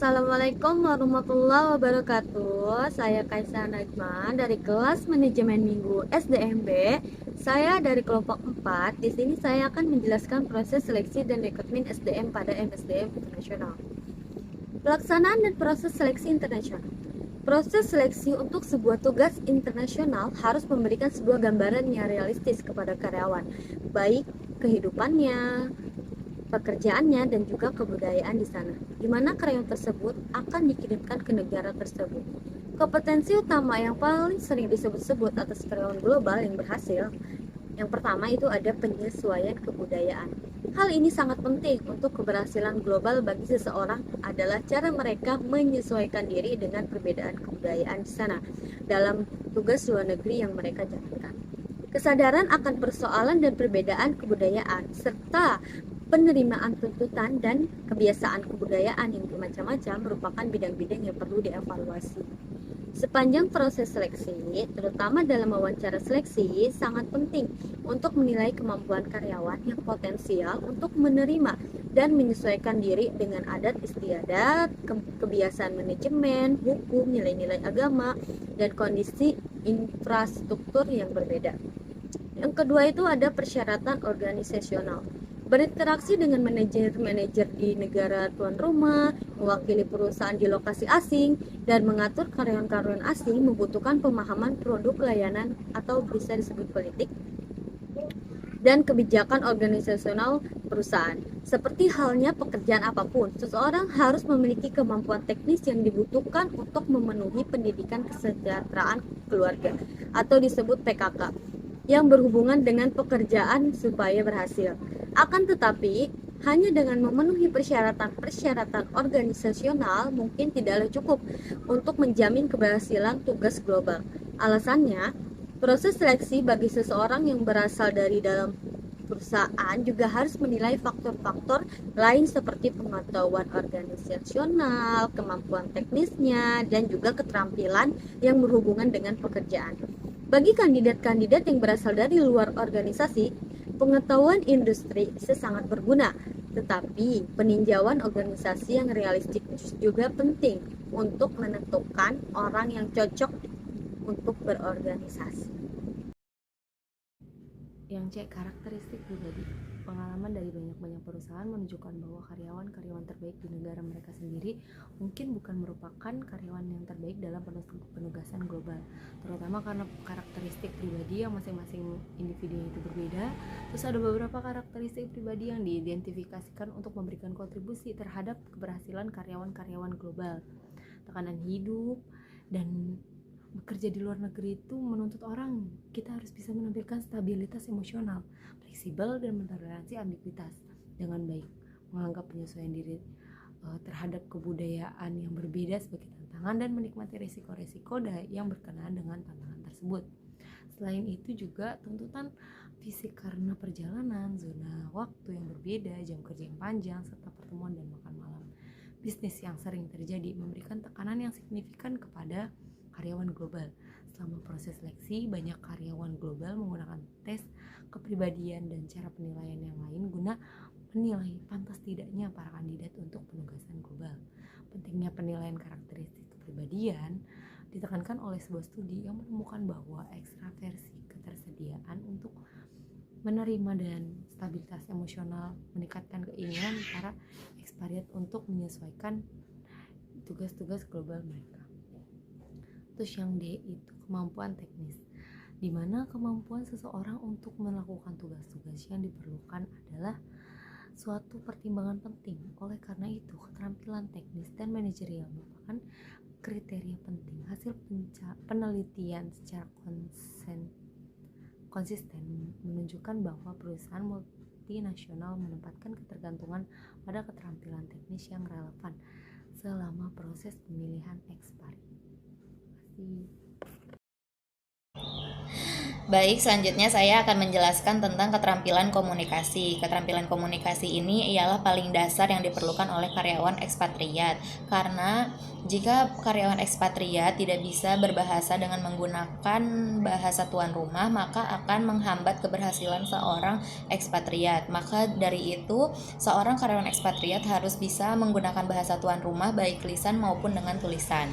Assalamualaikum warahmatullahi wabarakatuh. Saya Kaisa Najma dari kelas Manajemen Minggu SDMB. Saya dari kelompok 4. Di sini saya akan menjelaskan proses seleksi dan rekrutmen SDM pada MSDM Internasional. Pelaksanaan dan proses seleksi internasional. Proses seleksi untuk sebuah tugas internasional harus memberikan sebuah gambaran yang realistis kepada karyawan, baik kehidupannya, pekerjaannya, dan juga kebudayaan di sana, di mana karyawan tersebut akan dikirimkan ke negara tersebut. Kompetensi utama yang paling sering disebut-sebut atas karyawan global yang berhasil, yang pertama itu ada penyesuaian kebudayaan. Hal ini sangat penting untuk keberhasilan global bagi seseorang adalah cara mereka menyesuaikan diri dengan perbedaan kebudayaan di sana dalam tugas luar negeri yang mereka jalankan. Kesadaran akan persoalan dan perbedaan kebudayaan serta penerimaan tuntutan dan kebiasaan kebudayaan yang bermacam-macam merupakan bidang-bidang yang perlu dievaluasi. Sepanjang proses seleksi, terutama dalam wawancara seleksi, sangat penting untuk menilai kemampuan karyawan yang potensial untuk menerima dan menyesuaikan diri dengan adat istiadat, kebiasaan manajemen, hukum, nilai-nilai agama, dan kondisi infrastruktur yang berbeda. Yang kedua itu ada persyaratan organisasional. Berinteraksi dengan manajer-manajer di negara tuan rumah, mewakili perusahaan di lokasi asing, dan mengatur karyawan-karyawan asing membutuhkan pemahaman produk layanan atau bisa disebut politik dan kebijakan organisasional perusahaan. Seperti halnya pekerjaan apapun, seseorang harus memiliki kemampuan teknis yang dibutuhkan untuk memenuhi pendidikan kesejahteraan keluarga atau disebut PKK yang berhubungan dengan pekerjaan supaya berhasil. Akan tetapi, hanya dengan memenuhi persyaratan organisasional mungkin tidaklah cukup untuk menjamin keberhasilan tugas global. Alasannya, proses seleksi bagi seseorang yang berasal dari dalam perusahaan juga harus menilai faktor-faktor lain seperti pengetahuan organisasional, kemampuan teknisnya, dan juga keterampilan yang berhubungan dengan pekerjaan. Bagi kandidat-kandidat yang berasal dari luar organisasi, pengetahuan industri sangat berguna, tetapi peninjauan organisasi yang realistik juga penting untuk menentukan orang yang cocok untuk berorganisasi. Yang C, karakteristik pribadi. Pengalaman dari banyak perusahaan menunjukkan bahwa karyawan-karyawan terbaik di negara mereka sendiri mungkin bukan merupakan karyawan yang terbaik dalam penugasan global, terutama karena karakteristik pribadi yang masing-masing individu itu berbeda. Terus ada beberapa karakteristik pribadi yang diidentifikasikan untuk memberikan kontribusi terhadap keberhasilan karyawan-karyawan global. Tekanan hidup dan bekerja di luar negeri itu menuntut orang kita harus bisa menampilkan stabilitas emosional, fleksibel, dan mentoleransi ambiguitas dengan baik, menganggap penyesuaian diri terhadap kebudayaan yang berbeda sebagai tantangan dan menikmati risiko-risiko yang berkenaan dengan tantangan tersebut. Selain itu juga tuntutan fisik karena perjalanan, zona waktu yang berbeda, jam kerja yang panjang, serta pertemuan dan makan malam bisnis yang sering terjadi memberikan tekanan yang signifikan kepada karyawan global. Selama proses seleksi, banyak karyawan global menggunakan tes kepribadian dan cara penilaian yang lain guna menilai pantas tidaknya para kandidat untuk penugasan global. Pentingnya penilaian karakteristik kepribadian ditekankan oleh sebuah studi yang menemukan bahwa ekstraversi, ketersediaan untuk menerima, dan stabilitas emosional meningkatkan keinginan para ekspatriat untuk menyesuaikan tugas-tugas global mereka. Terus yang D itu kemampuan teknis, di mana kemampuan seseorang untuk melakukan tugas-tugas yang diperlukan adalah suatu pertimbangan penting. Oleh karena itu, keterampilan teknis dan manajerial merupakan kriteria penting. Hasil penelitian secara konsisten menunjukkan bahwa perusahaan multinasional menempatkan ketergantungan pada keterampilan teknis yang relevan selama proses pemilihan ekspatriat. Baik, selanjutnya saya akan menjelaskan tentang keterampilan komunikasi. Keterampilan komunikasi ini ialah paling dasar yang diperlukan oleh karyawan ekspatriat. Karena jika karyawan ekspatriat tidak bisa berbahasa dengan menggunakan bahasa tuan rumah, maka akan menghambat keberhasilan seorang ekspatriat. Maka dari itu, seorang karyawan ekspatriat harus bisa menggunakan bahasa tuan rumah baik lisan maupun dengan tulisan.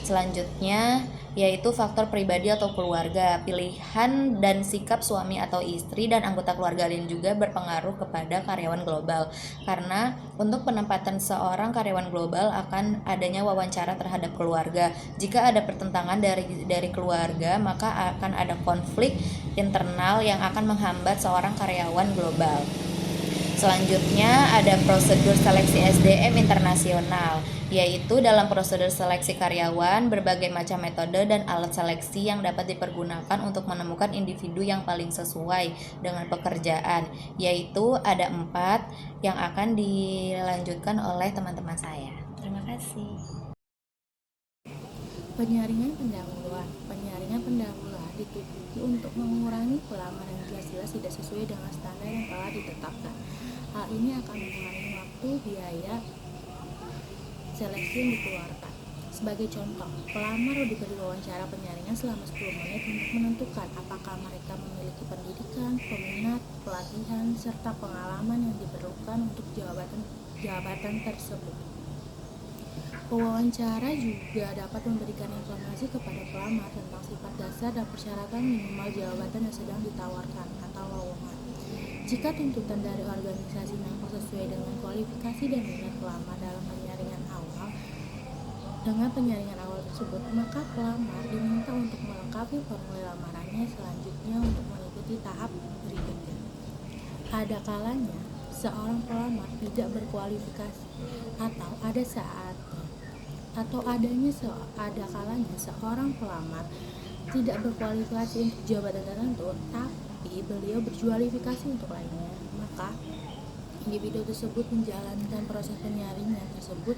Selanjutnya yaitu faktor pribadi atau keluarga. Pilihan dan sikap suami atau istri dan anggota keluarga lain juga berpengaruh kepada karyawan global. Karena untuk penempatan seorang karyawan global akan adanya wawancara terhadap keluarga. Jika ada pertentangan dari keluarga, maka akan ada konflik internal yang akan menghambat seorang karyawan global. Selanjutnya ada prosedur seleksi SDM internasional, yaitu dalam prosedur seleksi karyawan berbagai macam metode dan alat seleksi yang dapat dipergunakan untuk menemukan individu yang paling sesuai dengan pekerjaan, yaitu ada 4 yang akan dilanjutkan oleh teman-teman saya. Terima kasih. Penyaringan pendahuluan ditujukan untuk mengurangi pelamar yang jelas-jelas tidak sesuai dengan standar yang telah ditetapkan. Hal ini akan mengurangi waktu, biaya seleksi yang dikeluarkan. Sebagai contoh, pelamar diberi wawancara penyaringan selama 10 menit untuk menentukan apakah mereka memiliki pendidikan, peminat, pelatihan, serta pengalaman yang diperlukan untuk jabatan tersebut. Pewawancara juga dapat memberikan informasi kepada pelamar tentang sifat dasar dan persyaratan minimal jabatan yang sedang ditawarkan atau lowongan. Jika tuntutan dari organisasi nampak sesuai dengan kualifikasi dan minat pelamar dalam penyaringan awal tersebut, maka pelamar diminta untuk melengkapi formulir lamarannya selanjutnya untuk mengikuti tahap berikutnya. Ada kalanya seorang pelamar tidak berkualifikasi ada kalanya seorang pelamar tidak berkualifikasi untuk jabatan tertentu, tapi beliau berkualifikasi untuk lainnya. Maka individu tersebut menjalankan proses penyaringan tersebut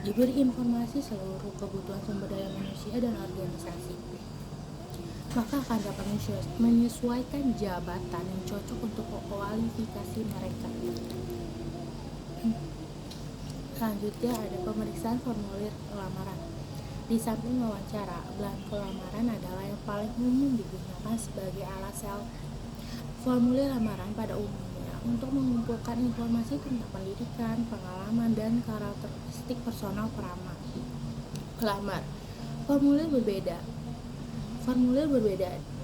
diberi informasi seluruh kebutuhan sumber daya manusia dan organisasi, maka akan dapat menyesuaikan jabatan yang cocok untuk kualifikasi mereka. Selanjutnya ada pemeriksaan formulir lamaran. Di samping wawancara, belangko lamaran adalah yang paling umum digunakan sebagai alat formulir lamaran pada umumnya untuk mengumpulkan informasi tentang pendidikan, pengalaman, dan karakteristik personal pelamar. Formulir berbeda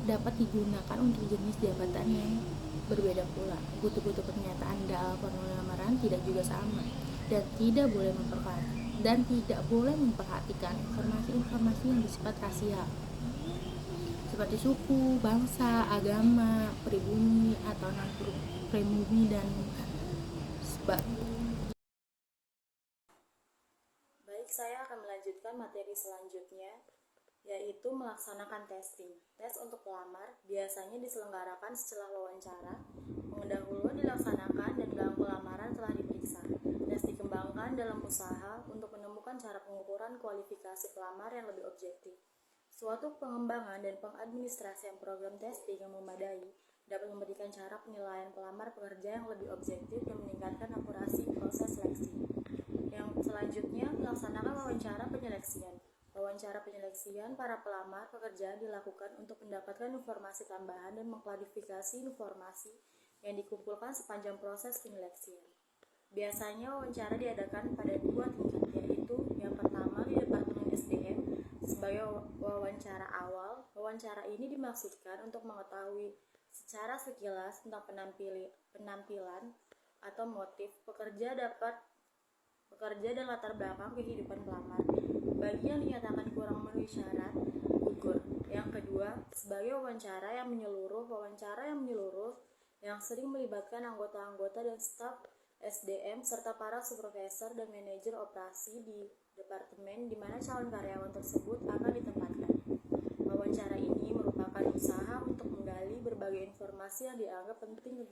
dapat digunakan untuk jenis jabatan yang berbeda pula. Buku-buku pernyataan dalam formulir lamaran tidak juga sama dan tidak boleh memperhatikan informasi-informasi yang bersifat rasial seperti suku, bangsa, agama, pribumi atau non-pribumi dan Baik, saya akan melanjutkan materi selanjutnya, yaitu melaksanakan testing. Tes untuk pelamar biasanya diselenggarakan setelah wawancara, pendahuluan dilaksanakan dan belangko lamaran telah diperiksa. Tes dikembangkan dalam usaha untuk menemukan cara pengukuran kualifikasi pelamar yang lebih objektif. Suatu pengembangan dan pengadministrasian program testing yang memadai dapat memberikan cara penilaian pelamar pekerja yang lebih objektif dan meningkatkan akurasi proses seleksi. Yang selanjutnya, melaksanakan wawancara penyeleksian. Wawancara penyeleksian para pelamar pekerjaan dilakukan untuk mendapatkan informasi tambahan dan mengklarifikasi informasi yang dikumpulkan sepanjang proses penyeleksian. Biasanya wawancara diadakan pada 2 tingkat, yaitu yang pertama di Departemen SDM sebagai wawancara awal. Wawancara ini dimaksudkan untuk mengetahui secara sekilas tentang penampilan atau motif pekerja dan latar belakang kehidupan pelamar. Bagi yang dinyatakan kurang memenuhi syarat, gugur. Yang kedua, sebagai wawancara yang menyeluruh yang sering melibatkan anggota-anggota dan staf SDM serta para supervisor dan manajer operasi di departemen di mana calon karyawan tersebut akan ditempatkan. Wawancara ini merupakan usaha untuk menggali berbagai informasi yang dianggap penting